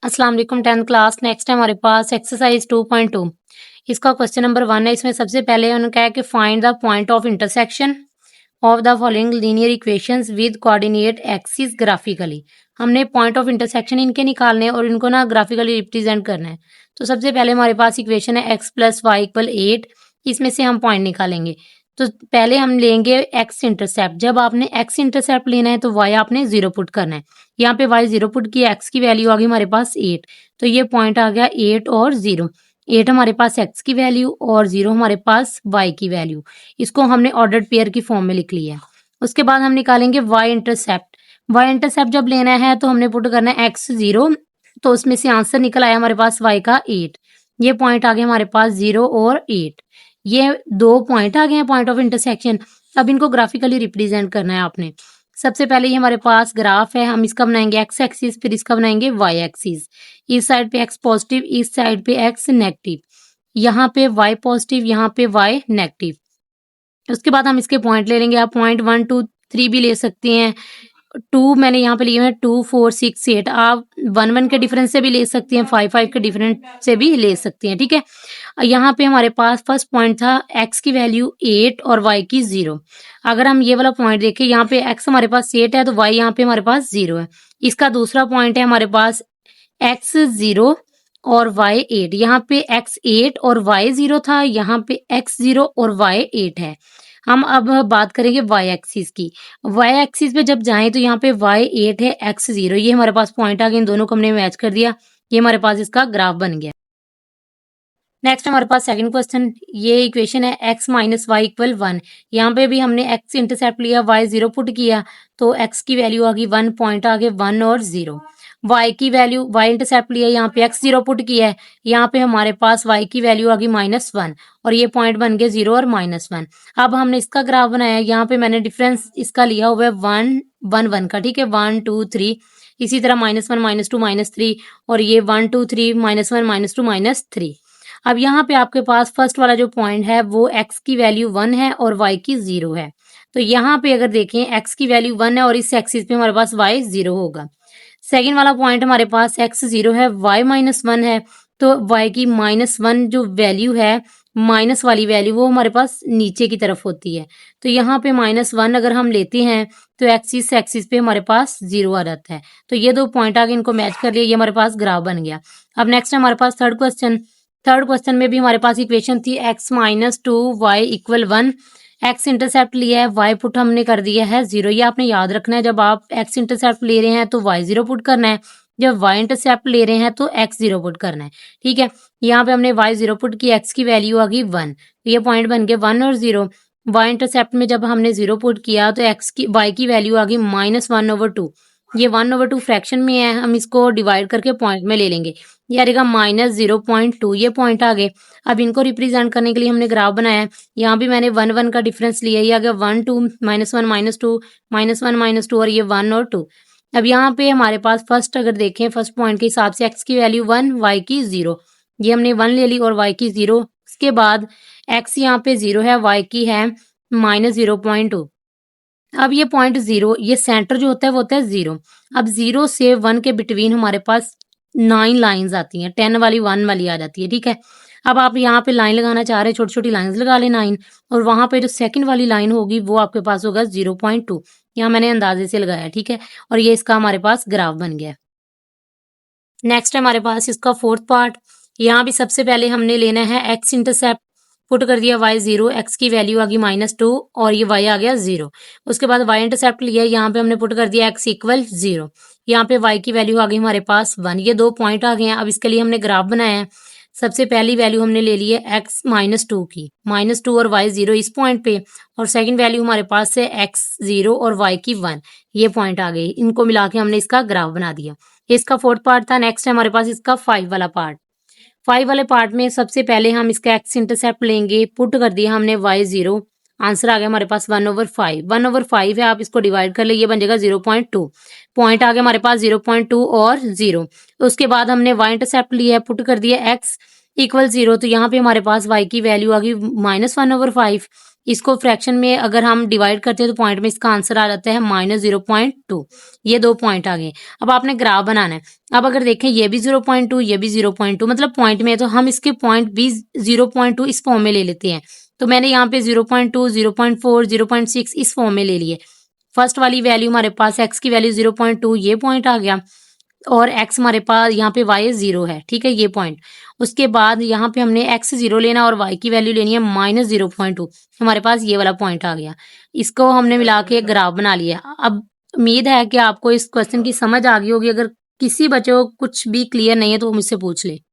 अस्सलाम वालेकुम 10th class. Next है हमारे पास एक्सरसाइज 2.2। इसका क्वेश्चन नंबर 1 है। इसमें सबसे पहले उन्होंने कहा है कि find the point of intersection of the following linear equations with coordinate axis graphically. हमने पॉइंट ऑफ इंटरसेक्शन इनके निकालने हैं और इनको ना ग्राफिकली रिप्रेजेंट करना है। तो सबसे पहले हमारे पास इक्वेशन है x + y = 8। इसमें से हम पॉइंट निकालेंगे। तो पहले हम लेंगे एक्स इंटरसेप्ट। जब आपने एक्स इंटरसेप्ट लेना है तो y आपने 0 पुट करना है। यहाँ पे y 0 पुट किया, x की वैल्यू आ गई हमारे पास 8। तो ये पॉइंट आ गया 8 और 0। 8 हमारे पास x की वैल्यू और 0 हमारे पास y की वैल्यू। इसको हमने ऑर्डर्ड पेयर की फॉर्म में लिख लिया है। उसके बाद हम निकालेंगे y इंटरसेप्ट। y इंटरसेप्ट जब लेना है तो हमने पुट करना है x 0। तो उसमें से आंसर निकल आया हमारे पास y का 8। ये पॉइंट आ गया हमारे पास 0 और 8। ये दो पॉइंट आ गए हैं पॉइंट ऑफ इंटरसेक्शन। अब इनको ग्राफिकली रिप्रेजेंट करना है आपने। सबसे पहले ये हमारे पास ग्राफ है, हम इसका बनाएंगे एक्स एक्सिस, फिर इसका बनाएंगे वाई एक्सिस। इस साइड पे एक्स पॉजिटिव, इस साइड पे एक्स नेगेटिव, यहाँ पे वाई पॉजिटिव, यहाँ पे वाई नेगेटिव। उसके बाद हम इसके पॉइंट ले लेंगे। आप पॉइंट 1 2 3 भी ले सकते हैं। 2 मैंने यहाँ पे लिए हैं 2 4 6 8। आप 1 1 के डिफरेंस से भी ले सकते हैं, 5 5 के डिफरेंस से भी ले सकते हैं। ठीक है, यहाँ पे हमारे पास फर्स्ट पॉइंट था x की वैल्यू 8 और y की 0। अगर हम ये वाला पॉइंट देखें, यहाँ पे x हमारे पास 8 है तो y यहाँ पे हमारे पास 0 है। इसका दूसरा पॉइंट है हमारे पास x 0 और y 8। यहाँ पे x 8 और y 0 था, यहाँ पे x 0 और y 8 है। हम अब बात करेंगे y एक्सिस की। y एक्सिस पे जब जाएं तो यहाँ पे y 8 है, x 0। ये हमारे पास पॉइंट आ गए, इन दोनों को हमने मैच कर दिया। ये हमारे पास इसका ग्राफ बन गया। नेक्स्ट हमारे पास सेकंड क्वेश्चन। ये इक्वेशन है x - y = 1। यहाँ पे भी हमने x इंटरसेप्ट लिया, y 0 पुट किया तो x की वैल्यू आ गई 1, पॉइंट आ गए 1 और 0। y की वैल्यू, y इंटरसेप्ट लिया, यहाँ पे x 0 पुट किया है, यहाँ पे हमारे पास y की वैल्यू आ गई -1 और ये पॉइंट बन गए 0 और -1। अब हमने इसका ग्राफ बनाया। यहाँ पे मैंने डिफरेंस इसका लिया हुआ है 1 1 1 का। ठीक है, 1 2 3। इसी तरह -1 -2 -3 और ये 1 2 3 -1 -2 -3। अब यहाँ पे आपके पास फर्स्ट वाला जो पॉइंट है वो x की वैल्यू 1 है और y की 0 है। तो यहाँ पे अगर देखें x की वैल्यू 1 है और इस एक्सिस पे हमारे पास y 0 होगा। सेकेंड वाला पॉइंट हमारे पास x 0 है, y -1 है। तो y की -1 जो वैल्यू है, माइनस वाली वैल्यू, वो हमारे पास नीचे की तरफ होती है। तो यहाँ पे -1 अगर हम लेते हैं तो एक्सिस पे हमारे पास 0 आ जाता है। तो ये दो पॉइंट आगे इनको मैच कर लिया, ये हमारे पास ग्राफ बन गया। अब नेक्स्ट हमारे पास थर्ड क्वेश्चन। थर्ड क्वेश्चन में भी हमारे पास इक्वेशन थी x - 2y = 1। x इंटरसेप्ट लिया है, y पुट हमने कर दिया है 0। ये आपने याद रखना है, जब आप x इंटरसेप्ट ले रहे हैं तो y 0 पुट करना है, जब y इंटरसेप्ट ले रहे हैं तो x 0 पुट करना है। ठीक है, यहाँ पे हमने y 0 पुट की, x की वैल्यू आ गई 1। तो ये पॉइंट बन गए 1 और 0। y इंटरसेप्ट में जब हमने 0 पुट किया तो y की वैल्यू आ गई -1/2। ये 1/2 फ्रैक्शन में है, हम इसको डिवाइड करके पॉइंट में ले लेंगे। ये आ जाएगा -0.2। ये पॉइंट आ गए। अब इनको रिप्रेजेंट करने के लिए हमने ग्राफ बनाया है। यहाँ भी मैंने 1 1 का डिफरेंस लिया, ये आ गया 1 2 -1 -2 -1 -2 और ये 1 और 2। अब यहाँ पे हमारे पास फर्स्ट अगर देखें, फर्स्ट पॉइंट के हिसाब से x की वैल्यू 1, y की 0। ये हमने 1 ले ली और y की 0। इसके बाद x यहाँ पे 0 है, y की है -0.2। अब ये पॉइंट 0, ये सेंटर जो होता है वो होता है 0। अब 0 से 1 के बिटवीन हमारे पास 9 लाइंस आती हैं, 10 वाली 1 वाली आ जाती है। ठीक है, अब आप यहाँ पे लाइन लगाना चाह रहे हैं, छोटी छोटी लाइंस लगा लें 9, और वहां पे जो सेकंड वाली लाइन होगी वो आपके पास होगा 0.2। यहाँ मैंने अंदाजे से लगाया। ठीक है, और ये इसका हमारे पास ग्राफ बन गया। नेक्स्ट हमारे पास इसका फोर्थ पार्ट। यहाँ भी सबसे पहले हमने लेना है एक्स इंटरसेप्ट, पुट कर दिया y 0, x की वैल्यू आ गई -2 और ये y आ गया 0। उसके बाद y इंटरसेप्ट लिया, यहाँ पे हमने पुट कर दिया x = 0। यहाँ पे y की वैल्यू आ गई हमारे पास 1। ये दो पॉइंट आ गए हैं। अब इसके लिए हमने ग्राफ बनाया है। सबसे पहली वैल्यू हमने ले ली है x -2 की, -2 और y 0 इस पॉइंट पे, और सेकंड वैल्यू हमारे पास है x 0 और y की 1। ये पॉइंट आ गए, इनको मिला के हमने इसका ग्राफ बना दिया। इसका फोर्थ पार्ट था। नेक्स्ट है हमारे पास इसका 5 वाला पार्ट। 5 वाले पार्ट में सबसे पहले हम इसका x इंटरसेप्ट लेंगे, पुट कर दिया हमने y 0। आंसर आ गया हमारे पास 1/5। 1/5 है, आप इसको डिवाइड कर ले, ये बन जाएगा 0.2। पॉइंट आ गया हमारे पास 0.2 और 0। उसके बाद हमने y इंटरसेप्ट लिया है, पुट कर दिया x = 0। तो यहाँ पे हमारे पास y की वैल्यू आ गई -1/5। इसको फ्रैक्शन में अगर हम डिवाइड करते हैं तो पॉइंट में इसका आंसर आ जाता है -0.2। ये 2 पॉइंट आ गए। अब आपने ग्राफ बनाना है। अब अगर देखें ये भी 0.2, ये भी 0.2, मतलब पॉइंट में है, तो हम इसके पॉइंट भी 0.2 इस फॉर्म में ले लेते हैं। तो मैंने यहाँ पे 0.2, 0.4, 0.6 इस फॉर्म में ले लिए। फर्स्ट वाली वैल्यू हमारे पास x की वैल्यू 0.2, ये पॉइंट आ गया, और x हमारे पास यहाँ पे y 0 है, ठीक है, ये पॉइंट। उसके बाद यहाँ पे हमने x 0 लेना और y की वैल्यू लेनी है -0.2, हमारे पास ये वाला पॉइंट आ गया। इसको हमने मिला के एक ग्राफ बना लिया। अब उम्मीद है कि आपको इस क्वेश्चन की समझ आ गई होगी। अगर किसी बच्चे को कुछ भी क्लियर नहीं है तो वो मुझसे पूछ ले।